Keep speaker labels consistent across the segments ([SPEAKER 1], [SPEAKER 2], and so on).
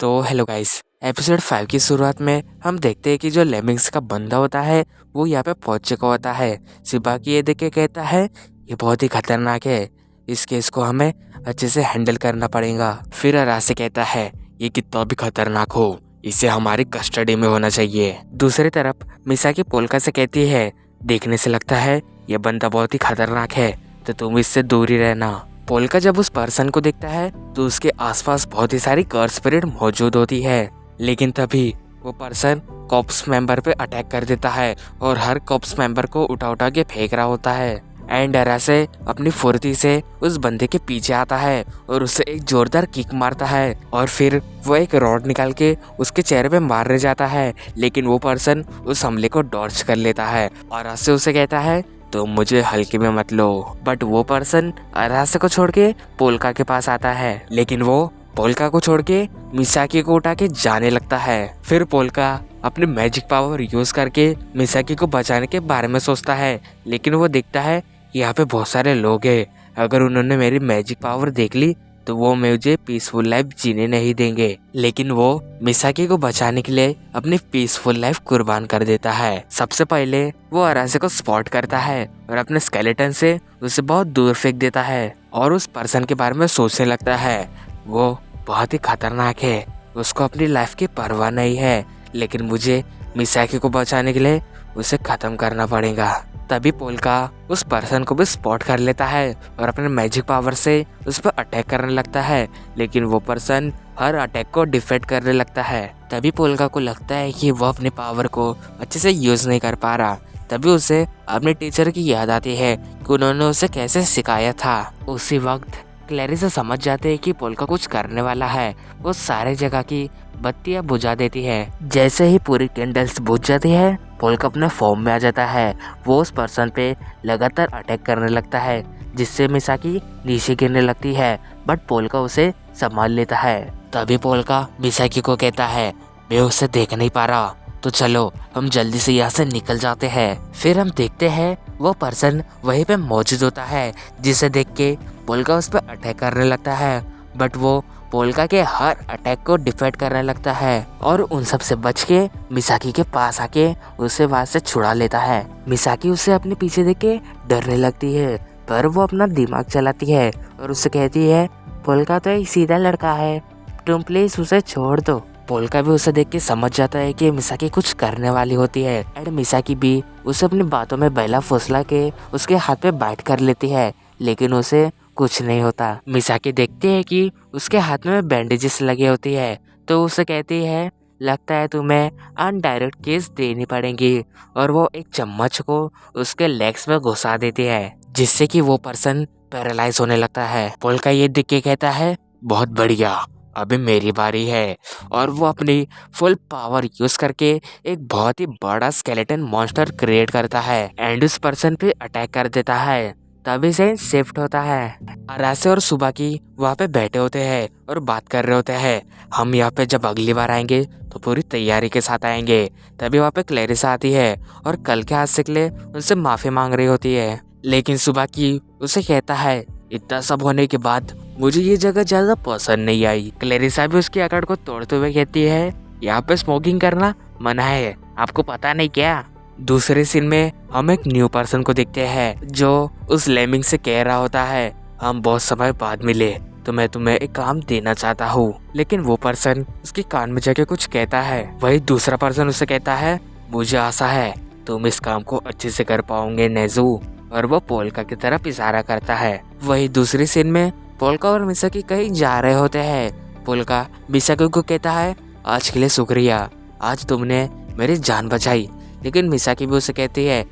[SPEAKER 1] तो hello guys. Episode 5 की शुरुआत में हम देखते हैं कि जो लेमिंग्स का बंदा होता है वो यहाँ पे पहुंच चुका होता है। सिबाकी ये देख के कहता है ये बहुत ही खतरनाक है, इस केस को हमें अच्छे से हैंडल करना पड़ेगा। फिर अरासे कहता है ये कितना भी खतरनाक हो इसे हमारी कस्टडी में होना चाहिए। दूसरी तरफ मिसाकी पोल्का से कहती है देखने से लगता है ये बंदा बहुत ही खतरनाक है, तो तुम इससे दूर ही रहना। पोल्का जब उस पर्सन को देखता है तो उसके आसपास बहुत ही सारी कर्स स्पिरिट मौजूद होती है, लेकिन तभी वो पर्सन कॉप्स मेंबर पे अटैक कर देता है और हर कॉप्स मेंबर को उठा उठा के फेंक रहा होता है। एंड अरासे अपनी फुर्ती से उस बंदे के पीछे आता है और उसे एक जोरदार किक मारता है और फिर वो एक रॉड निकाल के उसके चेहरे पे मारने जाता है, लेकिन वो पर्सन उस हमले को डॉज कर लेता है और अरासे उसे कहता है तो मुझे हल्के में मत लो। बट वो पर्सन अरासे को छोड़ के पोल्का के पास आता है, लेकिन वो पोल्का को छोड़ के मिसाकी को उठा के जाने लगता है। फिर पोल्का अपने मैजिक पावर यूज करके मिसाकी को बचाने के बारे में सोचता है, लेकिन वो देखता है यहाँ पे बहुत सारे लोग हैं, अगर उन्होंने मेरी मैजिक पावर देख ली तो वो मुझे पीसफुल लाइफ जीने नहीं देंगे। लेकिन वो मिसाकी को बचाने के लिए अपनी पीसफुल लाइफ कुर्बान कर देता है। सबसे पहले वो अरासे को स्पॉट करता है और अपने स्केलेटन से उसे बहुत दूर फेंक देता है और उस पर्सन के बारे में सोचने लगता है वो बहुत ही खतरनाक है, उसको अपनी लाइफ की परवाह नहीं है, लेकिन मुझे मिसाकी को बचाने के लिए उसे खत्म करना पड़ेगा। तभी पोल्का उस पर्सन को भी स्पॉट कर लेता है और अपने मैजिक पावर से उस पर अटैक करने लगता है, लेकिन वो पर्सन हर अटैक को डिफेक्ट करने लगता है। तभी पोल्का को लगता है कि वो अपने पावर को अच्छे से यूज नहीं कर पा रहा। तभी उसे अपने टीचर की याद आती है कि उन्होंने उसे कैसे सिखाया था। उसी वक्त क्लैरिसा समझ जाते हैं कि पोल्का कुछ करने वाला है। वो सारे जगह की बत्तियां बुझा देती है। जैसे ही पूरी कैंडल्स बुझ जाती है पोल्का अपने फॉर्म में आ जाता है। वो उस पर्सन पे लगातार अटैक करने लगता है, जिससे मिसाकी नीचे गिरने लगती है, बट पोल्का उसे संभाल लेता है। तभी पोल्का मिसाकी को कहता है मैं उसे देख नहीं पा रहा, तो चलो हम जल्दी से यहाँ से निकल जाते हैं। फिर हम देखते हैं वो पर्सन वहीं पे मौजूद होता है, जिसे देख के पोल्का उस पर अटैक करने लगता है, बट वो पोल्का के हर अटैक को डिफेक्ट करने लगता है और उन सब से बच के मिसाकी के पास आके उसे वहां से छुड़ा लेता है। मिसाकी उसे अपने पीछे देख के डरने लगती है, पर वो अपना दिमाग चलाती है और उसे कहती है पोल्का तो एक सीधा लड़का है, तुम प्लीज उसे छोड़ दो। पोल्का भी उसे देख के समझ जाता है कि मिसाकी कुछ करने वाली होती है एंड मिसाकी भी उसे अपनी बातों में बहला फुसला के उसके हाथ पे बाइट कर लेती है, लेकिन उसे कुछ नहीं होता। मिसाकी देखती है कि उसके हाथ में बैंडेजेस लगे होती है, तो उसे कहती है लगता है तुम्हें अनडायरेक्ट केस देनी पड़ेगी, और वो एक चम्मच को उसके लेग्स में घुसा देती है, जिससे कि वो पर्सन पैरालाइज होने लगता है। पोल्का ये देख के कहता है बहुत बढ़िया, अभी मेरी बारी है, और वो अपनी फुल पावर यूज करके एक बहुत ही बड़ा स्केलेटन मॉन्स्टर क्रिएट करता है एंड उस पर्सन पे अटैक कर देता है। तभी से शिफ्ट होता है। अरासे और सुबाकी वहाँ पे बैठे होते हैं और बात कर रहे होते हैं, हम यहाँ पे जब अगली बार आएंगे तो पूरी तैयारी के साथ आएंगे। तभी वहाँ पे क्लैरिसा आती है और कल के हादसे के लिए उनसे माफी मांग रही होती है, लेकिन सुबाकी उसे कहता है इतना सब होने के बाद मुझे ये जगह ज्यादा पसंद नहीं आई। क्लैरिसा भी उसकी अकड़ को तोड़ते हुए कहती है यहाँ पे स्मोकिंग करना मना है, आपको पता नहीं क्या। दूसरे सीन में हम एक न्यू पर्सन को देखते हैं जो उस लेमिंग से कह रहा होता है हम बहुत समय बाद मिले तो मैं तुम्हें एक काम देना चाहता हूँ, लेकिन वो पर्सन उसके कान में जाके कुछ कहता है। वही दूसरा पर्सन उसे कहता है मुझे आशा है तुम इस काम को अच्छे से कर पाओगे नेजू, और वो पोल्का की तरफ इशारा करता है। वही दूसरी सीन में पोल्का और मिसाकी कहीं जा रहे होते हैं। पोल्का मिसाकी को कहता है आज के लिए शुक्रिया, आज तुमने मेरी जान बचाई, लेकिन मिसाकी भी उसे कहती है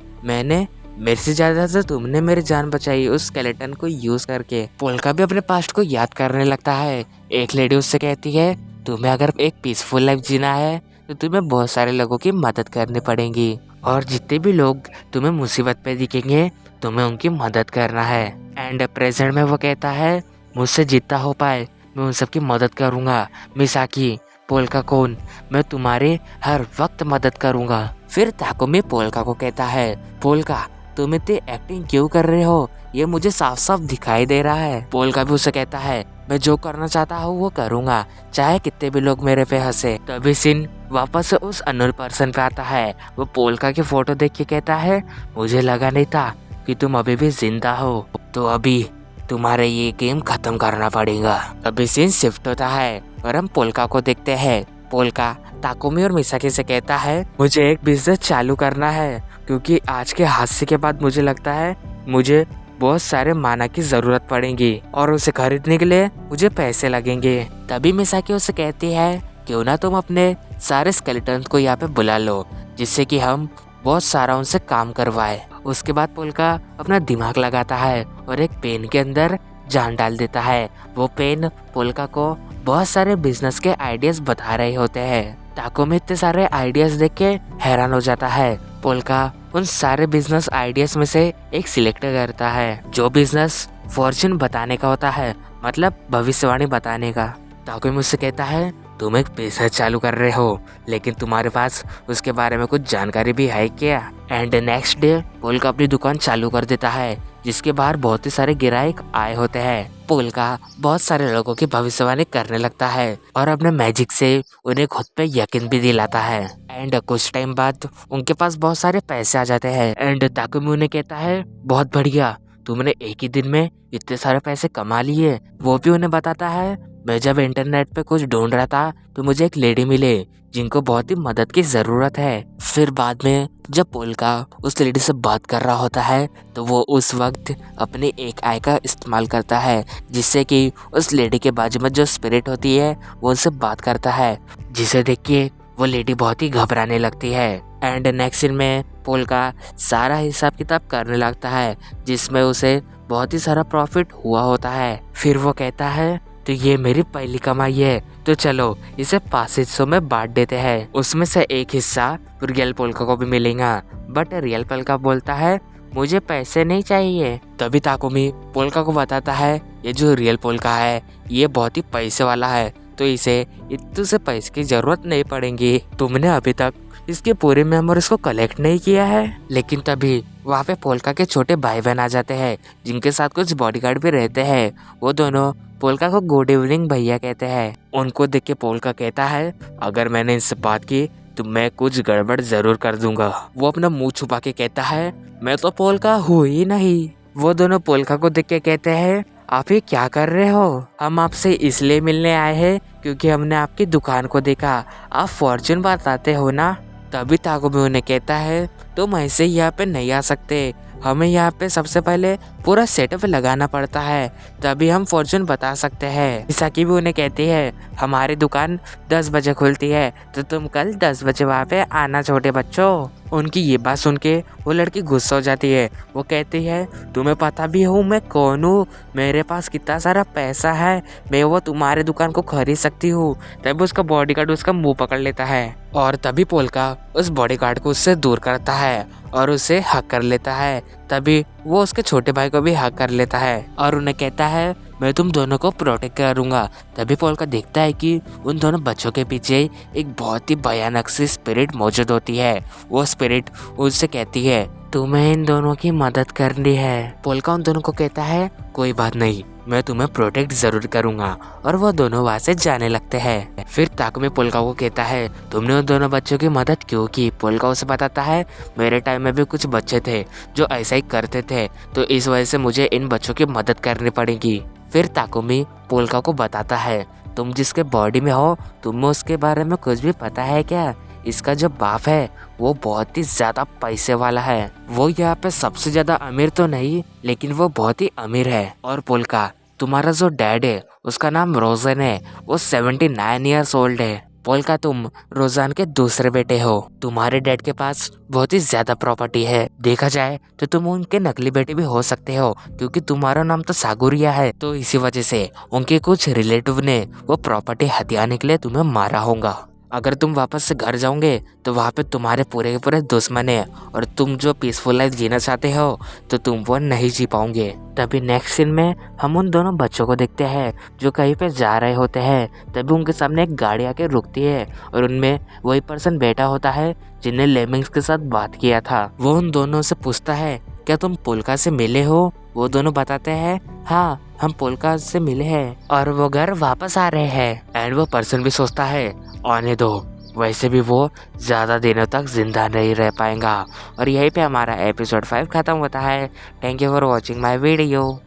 [SPEAKER 1] मेरे से ज्यादा तो तुमने मेरी जान बचाई उस स्केलेटन को यूज करके। पोल्का भी अपने पास्ट को याद करने लगता है। एक लेडी उससे कहती है तुम्हें अगर एक पीसफुल लाइफ जीना है तो तुम्हें बहुत सारे लोगों की मदद करनी पड़ेगी, और जितने भी लोग तुम्हें मुसीबत पे दिखेंगे तुम्हें उनकी मदद करना है। एंड प्रेजेंट में वो कहता है मुझसे जितना हो पाए मैं उन सबकी मदद करूंगा। मिसाकी पोल्का कौन, मैं तुम्हारे हर वक्त मदद करूंगा। फिर ताकुमी पोल्का को कहता है पोल्का तुम इतनी एक्टिंग क्यों कर रहे हो, ये मुझे साफ साफ दिखाई दे रहा है। पोल्का भी उसे कहता है मैं जो करना चाहता हूँ वो करूँगा, चाहे कितने भी लोग मेरे पे हंसे। तभी सीन वापस से उस अननोन पर्सन पे आता है। वो पोल्का की फोटो देख के कहता है मुझे लगा नहीं था कि तुम अभी भी जिंदा हो, तो अभी तुम्हारे ये गेम खत्म करना पड़ेगा। अभी सीन शिफ्ट होता है और हम पोल्का को देखते हैं। पोल्का ताकुमी और मिसाकी से कहता है मुझे एक बिजनेस चालू करना है, क्योंकि आज के हादसे के बाद मुझे लगता है मुझे बहुत सारे माना की जरूरत पड़ेगी और उसे खरीदने के लिए मुझे पैसे लगेंगे। तभी मिसाकी उसे कहती है क्यों ना तुम अपने सारे स्केलेटन को यहाँ पे बुला लो, जिससे कि हम बहुत सारा उनसे काम करवाए। उसके बाद पोल्का अपना दिमाग लगाता है और एक पेन के अंदर जान डाल देता है। वो पेन पोल्का को बहुत सारे बिजनेस के आइडियाज बता रहे होते हैं। ताकुमी इतने सारे आइडियाज देख के हैरान हो जाता है। पोल्का उन सारे बिजनेस आइडियाज में से एक सिलेक्ट करता है जो बिजनेस फॉर्च्यून बताने का होता है, मतलब भविष्यवाणी बताने का। ताकुमी मुझसे कहता है तुम एक बिजनेस चालू कर रहे हो, लेकिन तुम्हारे पास उसके बारे में कुछ जानकारी भी है क्या? एंड नेक्स्ट डे पोल्का अपनी दुकान चालू कर देता है, जिसके बाहर बहुत ही सारे ग्राहक आए होते हैं। पोल्का बहुत सारे लोगों की भविष्यवाणी करने लगता है और अपने मैजिक से उन्हें खुद पे यकीन भी दिलाता है। एंड कुछ टाइम बाद उनके पास बहुत सारे पैसे आ जाते हैं। एंड ताकुमी उन्हें कहता है बहुत बढ़िया, तुमने एक ही दिन में इतने सारे पैसे कमा लिए। वो भी उन्हें बताता है मैं जब इंटरनेट पे कुछ ढूंढ रहा था तो मुझे एक लेडी मिले जिनको बहुत ही मदद की जरूरत है। फिर बाद में जब पोल्का उस लेडी से बात कर रहा होता है तो वो उस वक्त अपनी एक आई का इस्तेमाल करता है, जिससे कि उस लेडी के बाजू में जो स्पिरिट होती है वो उससे बात करता है, जिसे देख के वो लेडी बहुत ही घबराने लगती है। एंड नेक्स्ट सीन में पोल्का सारा हिसाब किताब करने लगता है, जिसमें उसे बहुत ही सारा प्रॉफिट हुआ होता है। फिर वो कहता है तो ये मेरी पहली कमाई है, तो चलो इसे 5 हिस्सों में बांट देते हैं। उसमें से एक हिस्सा रियल पोल्का को भी मिलेगा। बट रियल पोल्का बोलता है मुझे पैसे नहीं चाहिए। तभी ताकुमी पोल्का को बताता है ये जो रियल पोल्का है ये बहुत ही पैसे वाला है, तो इसे इतने से पैसे की जरूरत नहीं पड़ेगी। तुमने अभी तक इसके पूरे मेमोरीज को कलेक्ट नहीं किया है। लेकिन तभी वहाँ पे पोल्का के छोटे भाई बहन आ जाते हैं, जिनके साथ कुछ बॉडीगार्ड भी रहते हैं। वो दोनों पोल्का को गुड इवनिंग भैया कहते हैं। उनको देख के पोल्का कहता है अगर मैंने इनसे बात की तो मैं कुछ गड़बड़ जरूर कर दूंगा। वो अपना मुंह छुपा के कहता है मैं तो पोल्का हूँ ही नहीं। वो दोनों पोल्का को देख के कहते हैं आप ये क्या कर रहे हो? हम आपसे इसलिए मिलने आए हैं क्योंकि हमने आपकी दुकान को देखा, आप फॉर्च्यून बताते हो ना। तभी ताकुमी उन्हें कहता है तुम ऐसे ही यहाँ पे नहीं आ सकते, हमें यहाँ पे सबसे पहले पूरा सेटअप लगाना पड़ता है, तभी हम फॉर्च्यून बता सकते हैं। मिसाकी भी उन्हें कहती है हमारी दुकान 10 बजे खुलती है, तो तुम कल 10 बजे वहाँ पे आना छोटे बच्चों। उनकी ये बात सुन के वो लड़की गुस्सा हो जाती है। वो कहती है तुम्हें पता भी हो मैं कौन हूँ, मेरे पास कितना सारा पैसा है, मैं वो तुम्हारे दुकान को खरीद सकती हूँ। तभी उसका बॉडीगार्ड उसका मुंह पकड़ लेता है और तभी पोल्का उस बॉडीगार्ड को उससे दूर करता है और उसे हक कर लेता है। तभी वो उसके छोटे भाई को भी हक कर लेता है और उन्हें कहता है मैं तुम दोनों को प्रोटेक्ट करूंगा। तभी पोल्का देखता है कि उन दोनों बच्चों के पीछे एक बहुत ही भयानक सी स्पिरिट मौजूद होती है। वो स्पिरिट उससे कहती है तुम्हें इन दोनों की मदद करनी है। पोल्का उन दोनों को कहता है कोई बात नहीं, मैं तुम्हें प्रोटेक्ट जरूर करूंगा। और वो दोनों वहाँ से जाने लगते हैं। फिर ताकुमी पोल्का को कहता है तुमने उन दोनों बच्चों की मदद क्यों की? पोल्का उसे बताता है मेरे टाइम में भी कुछ बच्चे थे जो ऐसा ही करते थे, तो इस वजह से मुझे इन बच्चों की मदद करनी पड़ेगी। फिर ताकुमी पोल्का को बताता है तुम जिसके बॉडी में हो तुम्हें उसके बारे में कुछ भी पता है क्या? इसका जो बाप है वो बहुत ही ज्यादा पैसे वाला है। वो यहाँ पे सबसे ज्यादा अमीर तो नहीं, लेकिन वो बहुत ही अमीर है। और पोल्का तुम्हारा जो डैड है उसका नाम रोजन है, वो 79 ईयर्स ओल्ड है। पोल्का तुम रोजान के दूसरे बेटे हो, तुम्हारे डैड के पास बहुत ही ज्यादा प्रॉपर्टी है। देखा जाए तो तुम उनके नकली बेटे भी हो सकते हो, क्योंकि तुम्हारा नाम तो सागुरिया है, तो इसी वजह से उनके कुछ रिलेटिव ने वो प्रॉपर्टी हथियाने के लिए तुम्हें मारा होगा। अगर तुम वापस से घर जाओगे तो वहाँ पे तुम्हारे पूरे के पूरे दुश्मन है और तुम जो पीसफुल लाइफ जीना चाहते हो तो तुम वो नहीं जी पाओगे। तभी नेक्स्ट सीन में हम उन दोनों बच्चों को देखते हैं जो कहीं पे जा रहे होते हैं। तभी उनके सामने एक गाड़ी आके रुकती है और उनमें वही पर्सन बैठा होता है जिन्हें लेमिंग्स के साथ बात किया था। वो उन दोनों से पूछता है क्या तुम पोल्का से मिले हो? वो दोनों बताते हैं हाँ हम पोल्का से मिले हैं और वो घर वापस आ रहे हैं। एंड वो पर्सन भी सोचता है आने दो, वैसे भी वो ज़्यादा दिनों तक जिंदा नहीं रह पाएगा। और यहीं पे हमारा एपिसोड 5 खत्म होता है। Thank you for watching my video.